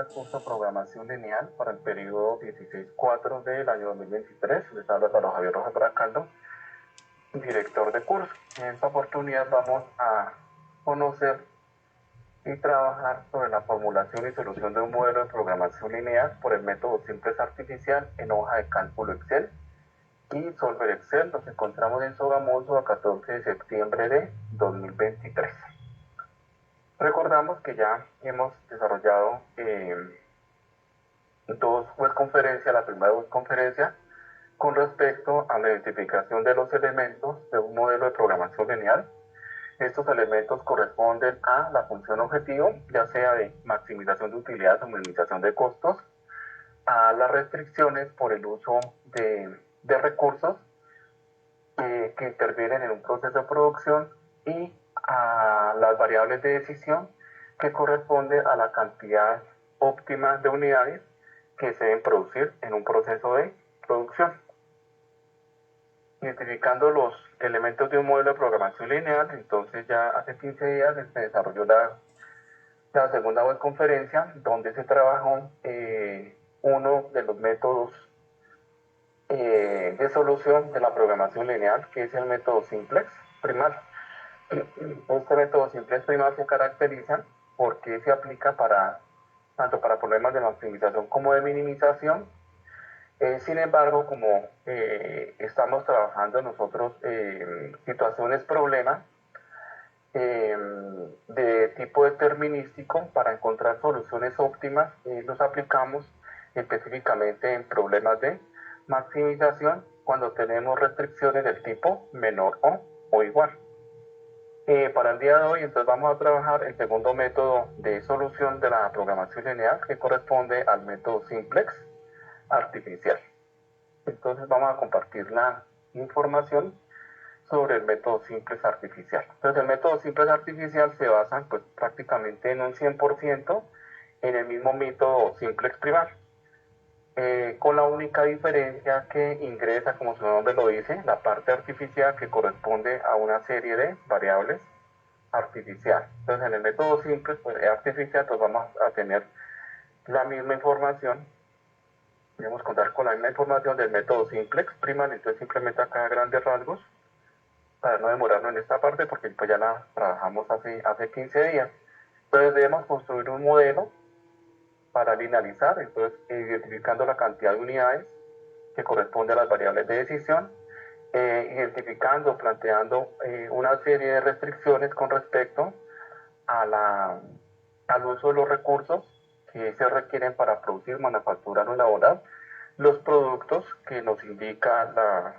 al curso de programación lineal para el periodo 16-4 del año 2023. Les habla Pablo Javier Rojas Bracaldo, director de curso. En esta oportunidad vamos a conocer y trabajar sobre la formulación y solución de un modelo de programación lineal por el método Simplex Artificial en hoja de cálculo Excel y Solver Excel. Nos encontramos en Sogamoso a 14 de septiembre de 2023. Recordamos que ya hemos desarrollado dos webconferencias. La primera webconferencia con respecto a la identificación de los elementos de un modelo de programación lineal. Estos elementos corresponden a la función objetivo, ya sea de maximización de utilidades o minimización de costos, a las restricciones por el uso de recursos que intervienen en un proceso de producción y a las variables de decisión que corresponde a la cantidad óptima de unidades que se deben producir en un proceso de producción. Identificando los elementos de un modelo de programación lineal, entonces ya hace 15 días se desarrolló la segunda webconferencia donde se trabajó uno de los métodos de solución de la programación lineal, que es el método Simplex primal. Este método Simplex primal se caracteriza porque se aplica tanto para problemas de maximización como de minimización. Sin embargo, como estamos trabajando nosotros situaciones problemas de tipo determinístico para encontrar soluciones óptimas, los aplicamos específicamente en problemas de maximización cuando tenemos restricciones del tipo menor o igual. Para el día de hoy, entonces vamos a trabajar el segundo método de solución de la programación lineal, que corresponde al método Simplex Artificial. Entonces vamos a compartir la información sobre el método Simplex Artificial. Entonces el método Simplex Artificial se basa pues prácticamente en un 100% en el mismo método Simplex primal, con la única diferencia que ingresa, como su nombre lo dice, la parte artificial que corresponde a una serie de variables artificiales. Entonces en el método Simplex pues, artificial pues vamos a tener la misma información. Debemos contar con la misma información del método Simplex primal. Entonces simplemente acá a grandes rasgos, para no demorarnos en esta parte porque pues ya la trabajamos hace 15 días. Entonces debemos construir un modelo para linealizar, entonces identificando la cantidad de unidades que corresponde a las variables de decisión, identificando, planteando una serie de restricciones con respecto al uso de los recursos que se requieren para producir, manufacturar o elaborar los productos que nos indica la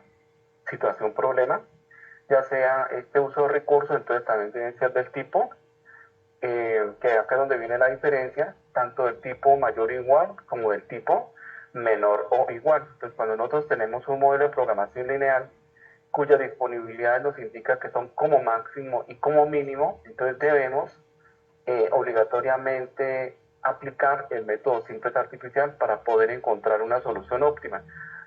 situación problema, ya sea este uso de recursos, entonces también deben ser del tipo, que acá es donde viene la diferencia, tanto del tipo mayor o igual como del tipo menor o igual. Entonces cuando nosotros tenemos un modelo de programación lineal cuya disponibilidad nos indica que son como máximo y como mínimo, entonces debemos obligatoriamente aplicar el método Simplex Artificial para poder encontrar una solución óptima.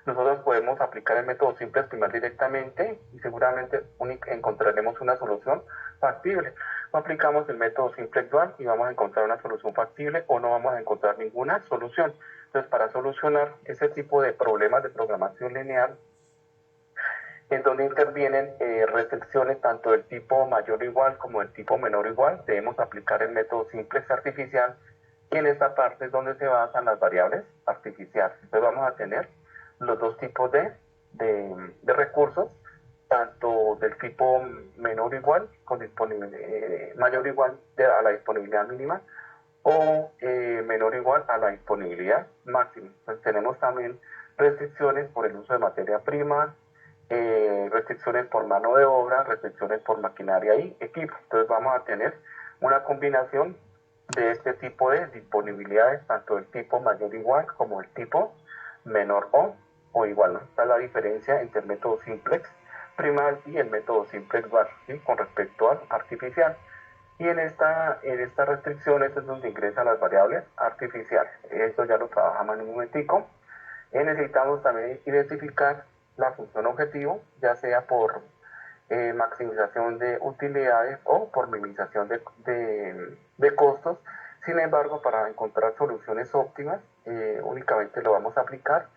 Nosotros podemos aplicar el método Simplex primal directamente y seguramente encontraremos una solución factible. O aplicamos el método Simplex dual y vamos a encontrar una solución factible o no vamos a encontrar ninguna solución. Entonces, para solucionar ese tipo de problemas de programación lineal, en donde intervienen restricciones tanto del tipo mayor o igual como del tipo menor o igual, debemos aplicar el método Simplex Artificial, y en esta parte es donde se basan las variables artificiales. Entonces vamos a tener los dos tipos de recursos, tanto del tipo menor o igual, con mayor o igual a la disponibilidad mínima, o menor o igual a la disponibilidad máxima. Entonces tenemos también restricciones por el uso de materia prima, restricciones por mano de obra, restricciones por maquinaria y equipo. Entonces vamos a tener una combinación de este tipo de disponibilidades, tanto del tipo mayor o igual como el tipo menor o igual, ¿no? Esta es la diferencia entre el método Simplex primal y el método Simplex dual, ¿sí? Con respecto al artificial. Y en estas restricciones es donde ingresan las variables artificiales. Esto ya lo trabajamos en un momentico. Necesitamos también identificar la función objetivo, ya sea por maximización de utilidades o por minimización de costos, Sin embargo, para encontrar soluciones óptimas, únicamente lo vamos a aplicar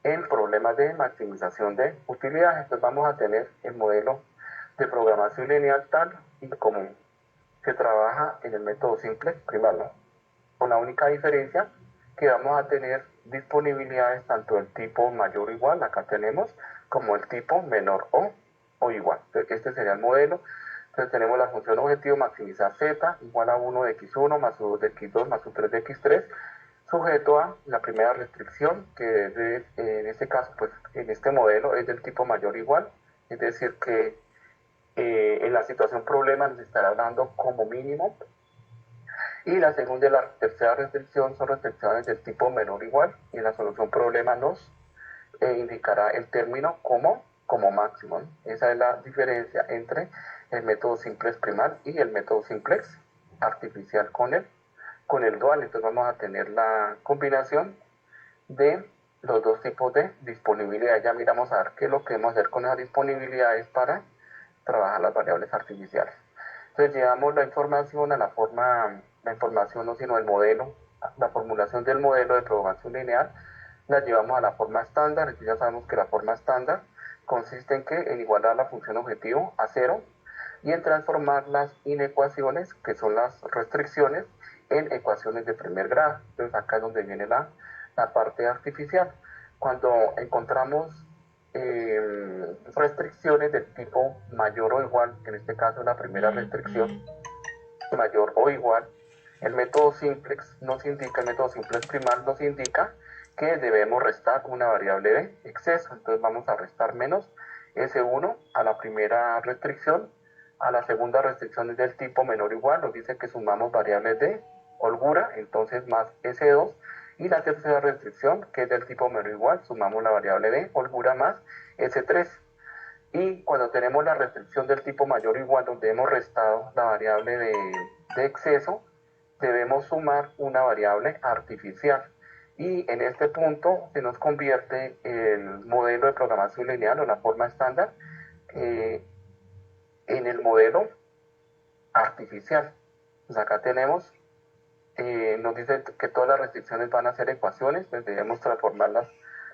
en problemas de maximización de utilidades. Entonces vamos a tener el modelo de programación lineal tal y como se trabaja en el método simple primario, con la única diferencia que vamos a tener disponibilidades tanto del tipo mayor o igual, acá tenemos, como el tipo menor o igual. Entonces, este sería el modelo. Entonces tenemos la función objetivo maximizar z igual a 1 de x1 más u2 de x2 más u3 de x3, sujeto a la primera restricción, que es en este caso, pues en este modelo es del tipo mayor o igual, es decir que en la situación problema nos estará dando como mínimo. Y la segunda y la tercera restricción son restricciones del tipo menor o igual, y en la solución problema nos indicará el término como máximo, ¿no? Esa es la diferencia entre el método simplex primal y el método simplex artificial con el dual. Entonces vamos a tener la combinación de los dos tipos de disponibilidad. Ya miramos a ver qué es lo que debemos hacer con esas disponibilidades para trabajar las variables artificiales. Entonces llevamos la información a la información no sino el modelo, la formulación del modelo de programación lineal, la llevamos a la forma estándar. Entonces ya sabemos que la forma estándar consiste en igualar la función objetivo a cero y en transformar las inecuaciones, que son las restricciones, en ecuaciones de primer grado. Entonces acá es donde viene la parte artificial. Cuando encontramos restricciones del tipo mayor o igual, en este caso la primera restricción, mayor o igual, el método simplex el método simplex primal nos indica que debemos restar una variable de exceso. Entonces vamos a restar menos S1 a la primera restricción, a la segunda restricción es del tipo menor o igual, nos dice que sumamos variables de holgura, entonces más S2, y la tercera restricción, que es del tipo menor o igual, sumamos la variable de holgura más S3. Y cuando tenemos la restricción del tipo mayor o igual, donde hemos restado la variable de exceso, debemos sumar una variable artificial. Y en este punto se nos convierte el modelo de programación lineal o la forma estándar en el modelo artificial. Pues acá tenemos, nos dice que todas las restricciones van a ser ecuaciones, pues debemos transformar las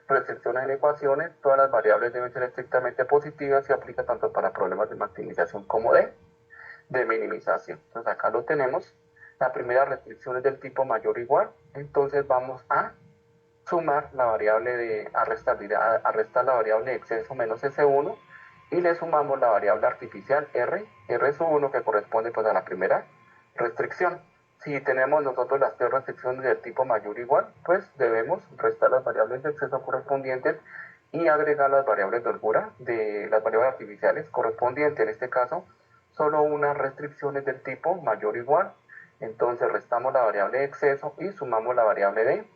restricciones en ecuaciones, todas las variables deben ser estrictamente positivas y aplica tanto para problemas de maximización como de minimización. Entonces acá lo tenemos. La primera restricción es del tipo mayor o igual, entonces vamos a sumar la variable a restar la variable de exceso menos S1 y le sumamos la variable artificial R sub 1 que corresponde pues a la primera restricción. Si tenemos nosotros las tres restricciones del tipo mayor o igual, pues debemos restar las variables de exceso correspondientes y agregar las variables de holgura de las variables artificiales correspondientes. En este caso, solo unas restricciones del tipo mayor o igual. Entonces restamos la variable de exceso y sumamos la variable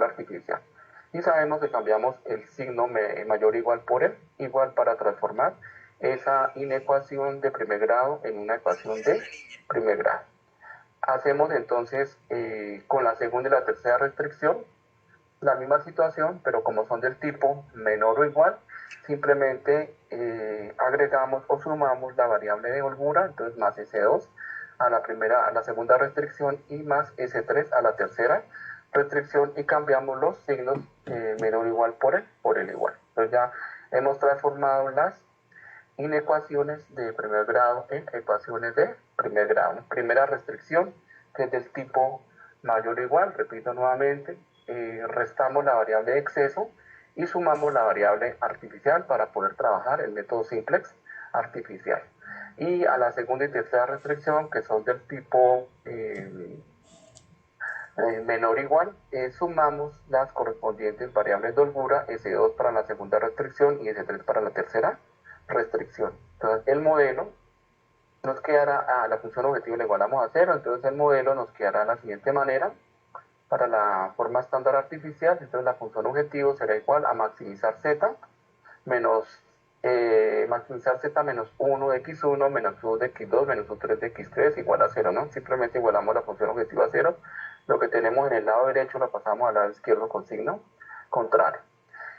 artificial. Y sabemos que cambiamos el signo mayor o igual por el igual para transformar esa inecuación de primer grado en una ecuación de primer grado. Hacemos entonces con la segunda y la tercera restricción la misma situación, pero como son del tipo menor o igual, simplemente agregamos o sumamos la variable de holgura, entonces más S2 a la segunda restricción y más S3 a la tercera restricción y cambiamos los signos menor o igual por el igual. Entonces ya hemos transformado las inecuaciones de primer grado en ecuaciones de primer grado. Primera restricción, que es del tipo mayor o igual, repito nuevamente, restamos la variable de exceso y sumamos la variable artificial para poder trabajar el método simplex artificial. Y a la segunda y tercera restricción, que son del tipo menor o igual, sumamos las correspondientes variables de holgura, S2 para la segunda restricción y S3 para la tercera restricción. Entonces el modelo nos quedará, a la función objetivo le igualamos a cero, entonces el modelo nos quedará de la siguiente manera. Para la forma estándar artificial, entonces la función objetivo será igual a maximizar z menos maximizar z menos 1 de x1 menos 2 de x2 menos 3 de x3 igual a 0, ¿no? Simplemente igualamos la función objetivo a 0. Lo que tenemos en el lado derecho lo pasamos al lado izquierdo con signo contrario.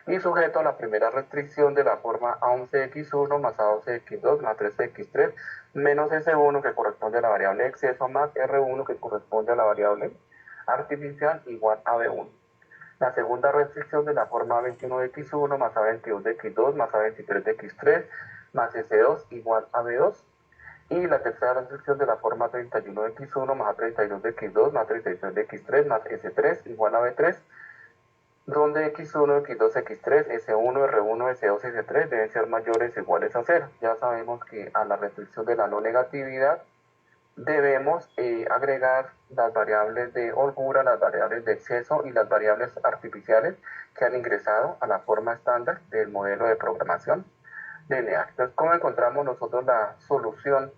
Y sujeto a la primera restricción de la forma a11x1 más a12x2 más 13x3 menos S1 que corresponde a la variable de exceso más R1 que corresponde a la variable artificial igual a B1. La segunda restricción de la forma A21 de X1 más A22 de X2 más A23 de X3 más S2 igual a B2. Y la tercera restricción de la forma 31 de X1 más A32 de X2 más A36 de X3 más S3 igual a B3, donde X1, X2, X3, S1, R1, S2, S3 deben ser mayores o iguales a 0. Ya sabemos que a la restricción de la no negatividad debemos agregar las variables de holgura, las variables de exceso y las variables artificiales que han ingresado a la forma estándar del modelo de programación lineal. Entonces, ¿cómo encontramos nosotros la solución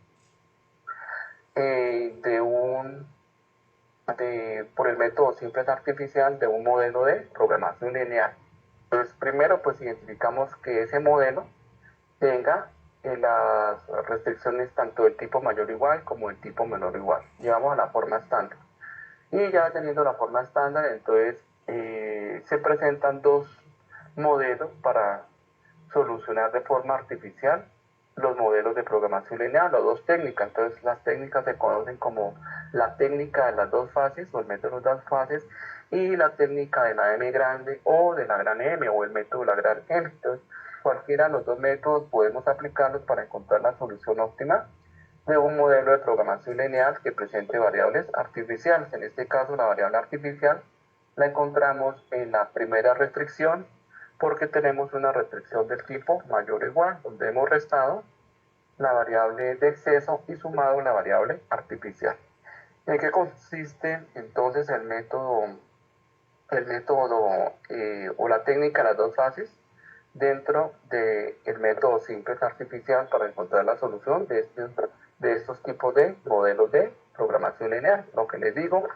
por el método simple artificial de un modelo de programación lineal? Entonces, primero, pues identificamos que ese modelo tenga las restricciones tanto del tipo mayor o igual como del tipo menor o igual. Llevamos a la forma estándar. Y ya teniendo la forma estándar, entonces se presentan dos modelos para solucionar de forma artificial los modelos de programación lineal o dos técnicas. Entonces las técnicas se conocen como la técnica de las dos fases o el método de las dos fases y la técnica de la M grande o de la gran M o el método de la gran M. Entonces cualquiera de los dos métodos podemos aplicarlos para encontrar la solución óptima de un modelo de programación lineal que presente variables artificiales. En este caso, la variable artificial la encontramos en la primera restricción porque tenemos una restricción del tipo mayor o igual, donde hemos restado la variable de exceso y sumado la variable artificial. ¿En qué consiste entonces el método o la técnica de las dos fases dentro del método simple artificial para encontrar la solución de estos tipos de modelos de programación lineal? Lo que les digo,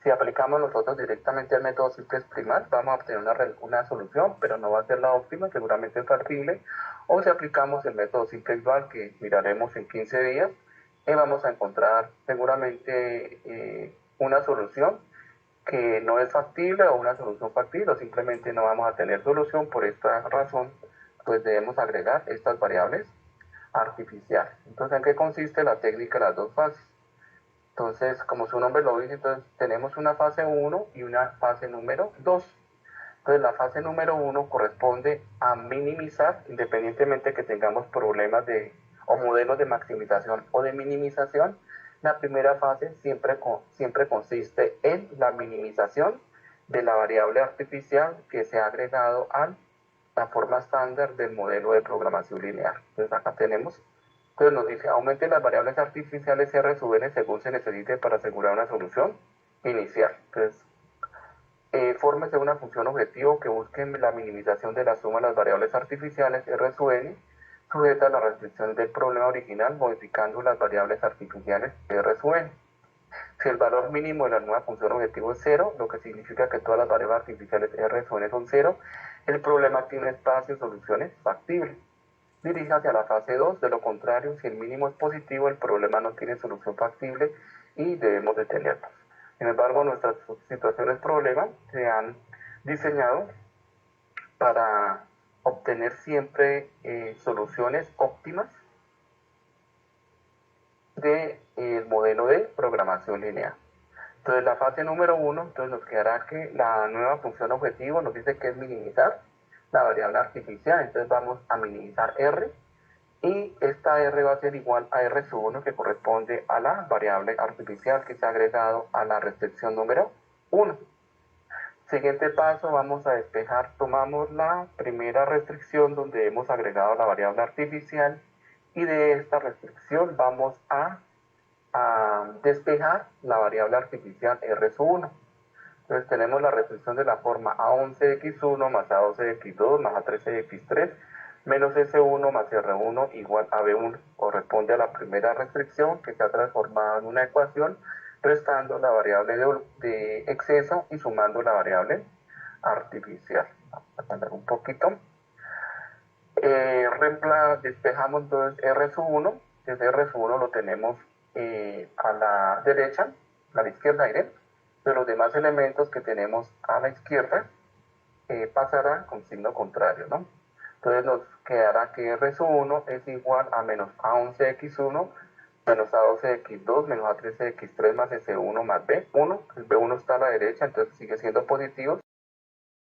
si aplicamos nosotros directamente el método simple primal, vamos a obtener una solución, pero no va a ser la óptima, seguramente es factible. O si aplicamos el método simple dual, que miraremos en 15 días, vamos a encontrar seguramente una solución que no es factible o una solución factible o simplemente no vamos a tener solución. Por esta razón, pues debemos agregar estas variables artificiales. Entonces, ¿en qué consiste la técnica de las dos fases? Entonces, como su nombre lo dice, entonces tenemos una fase 1 y una fase número 2. Entonces, la fase número 1 corresponde a minimizar, independientemente que tengamos problemas o modelos de maximización o de minimización. La primera fase siempre consiste en la minimización de la variable artificial que se ha agregado a la forma estándar del modelo de programación lineal. Entonces, acá tenemos, entonces nos dice, aumente las variables artificiales R sub n según se necesite para asegurar una solución inicial. Entonces, fórmese una función objetivo que busque la minimización de la suma de las variables artificiales R sub n, sujeta a las restricciones del problema original, modificando las variables artificiales R sub n. Si el valor mínimo de la nueva función objetivo es 0, lo que significa que todas las variables artificiales R sub n son 0, el problema tiene espacio de soluciones factibles. Diríjase a la fase 2, de lo contrario, si el mínimo es positivo, el problema no tiene solución factible y debemos detenernos. Sin embargo, nuestras situaciones problema se han diseñado para obtener siempre soluciones óptimas del modelo de programación lineal. Entonces, la fase número 1, entonces nos quedará que la nueva función objetivo nos dice que es minimizar la variable artificial. Entonces vamos a minimizar R y esta R va a ser igual a R sub 1, que corresponde a la variable artificial que se ha agregado a la restricción número 1. Siguiente paso, vamos a despejar, tomamos la primera restricción donde hemos agregado la variable artificial y de esta restricción vamos a despejar la variable artificial R sub 1. Entonces tenemos la restricción de la forma A11x1 más A12x2 más A13x3 menos S1 más R1 igual a B1. Corresponde a la primera restricción que se ha transformado en una ecuación restando la variable de exceso y sumando la variable artificial. Vamos a cambiar un poquito. Despejamos entonces R sub 1. Ese R sub 1 lo tenemos a la derecha, a la izquierda, diré. De los demás elementos que tenemos a la izquierda pasarán con signo contrario, ¿no? Entonces nos quedará que R sub 1 es igual a menos A11x1 menos A12X2 menos A13X3 más S1 más B1. El B1 está a la derecha, entonces sigue siendo positivo.